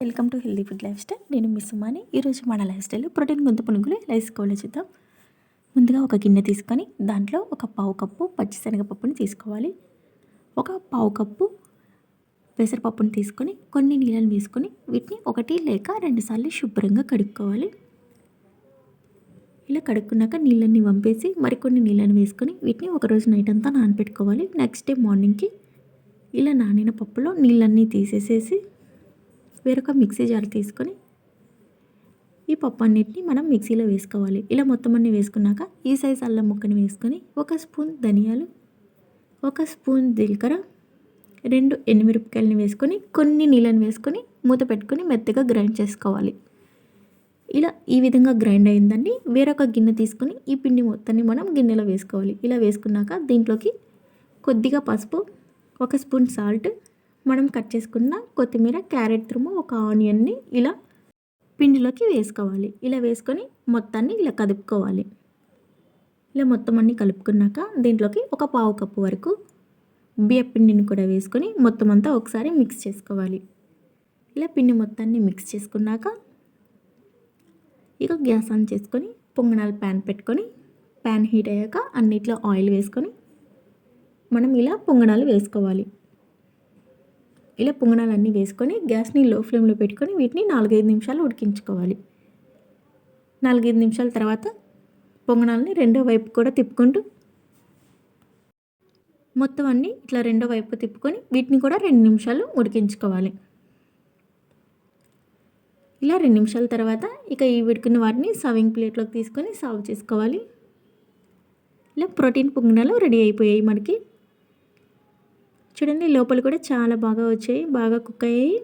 Welcome to healthy food life style. నేను మీ సుమాని. ఈరోజు మన లైఫ్ స్టైల్ ప్రోటీన్ గొంతు పునుగులు ఎలా వేసుకోవాలో చూద్దాం. ముందుగా ఒక గిన్నె తీసుకొని దాంట్లో ఒక పావు కప్పు పచ్చిశనగపప్పుని తీసుకోవాలి. ఒక పావు కప్పు పెసరపప్పుని తీసుకొని కొన్ని నీళ్ళని వేసుకొని వీటిని 1 లేక 2 సార్లు శుభ్రంగా కడుక్కోవాలి. ఇలా కడుక్కున్నాక నీళ్ళని వంపేసి మరికొన్ని నీళ్ళని వేసుకొని వీటిని ఒకరోజు నైట్ అంతా నానబెట్టుకోవాలి. నెక్స్ట్ డే మార్నింగ్కి ఇలా నానిన పప్పులో నీళ్ళన్నీ తీసేసేసి వేరొక మిక్సీ జార్ తీసుకొని ఈ పప్పు అన్నిటిని మనం మిక్సీలో వేసుకోవాలి. ఇలా మొత్తం అన్నీ వేసుకున్నాక ఈ సైజ్ అల్లం ముక్కని వేసుకొని 1 స్పూన్ ధనియాలు, 1 స్పూన్ జీలకర్ర, 2 ఎండుమిరపకాయలని వేసుకొని కొన్ని నీళ్ళని వేసుకొని మూత పెట్టుకొని మెత్తగా గ్రైండ్ చేసుకోవాలి. ఇలా ఈ విధంగా గ్రైండ్ అయిందండి. వేరొక గిన్నె తీసుకొని ఈ పిండి మొత్తాన్ని మనం గిన్నెలో వేసుకోవాలి. ఇలా వేసుకున్నాక దీంట్లోకి కొద్దిగా పసుపు, 1 స్పూన్ సాల్ట్, మనం కట్ చేసుకున్న కొత్తిమీర, క్యారెట్ తురుము, ఒక ఆనియన్ని ఇలా పిండిలోకి వేసుకోవాలి. ఇలా వేసుకొని మొత్తాన్ని ఇలా కలుపుకోవాలి. ఇలా మొత్తం అన్నీ కలుపుకున్నాక దీంట్లోకి ఒక పావు కప్పు వరకు బియ్య పిండిని కూడా వేసుకొని మొత్తం అంతా ఒకసారి మిక్స్ చేసుకోవాలి. ఇలా పిండి మొత్తాన్ని మిక్స్ చేసుకున్నాక ఇక గ్యాస్ ఆన్ చేసుకొని పొంగనాలు ప్యాన్ పెట్టుకొని ప్యాన్ హీట్ అయ్యాక అన్నిట్లో ఆయిల్ వేసుకొని మనం ఇలా పొంగనాలు వేసుకోవాలి. ఇలా పొంగనాలన్నీ వేసుకొని గ్యాస్ని లో ఫ్లేమ్లో పెట్టుకొని వీటిని 4-5 నిమిషాలు ఉడికించుకోవాలి. 4-5 నిమిషాల తర్వాత పొంగనాలని రెండో వైపు కూడా తిప్పుకుంటూ మొత్తం అన్నీ ఇట్లా రెండో వైపు తిప్పుకొని వీటిని కూడా 2 నిమిషాలు ఉడికించుకోవాలి. ఇలా 2 నిమిషాల తర్వాత ఇక ఈ ఉడికిన వాటిని సర్వింగ్ ప్లేట్లోకి తీసుకొని సర్వ్ చేసుకోవాలి. ఇలా ప్రోటీన్ పొంగనాలు రెడీ అయిపోయాయి మనకి. చూడండి, లోపల కూడా చాలా బాగా వచ్చాయి, బాగా కుక్ అయ్యాయి.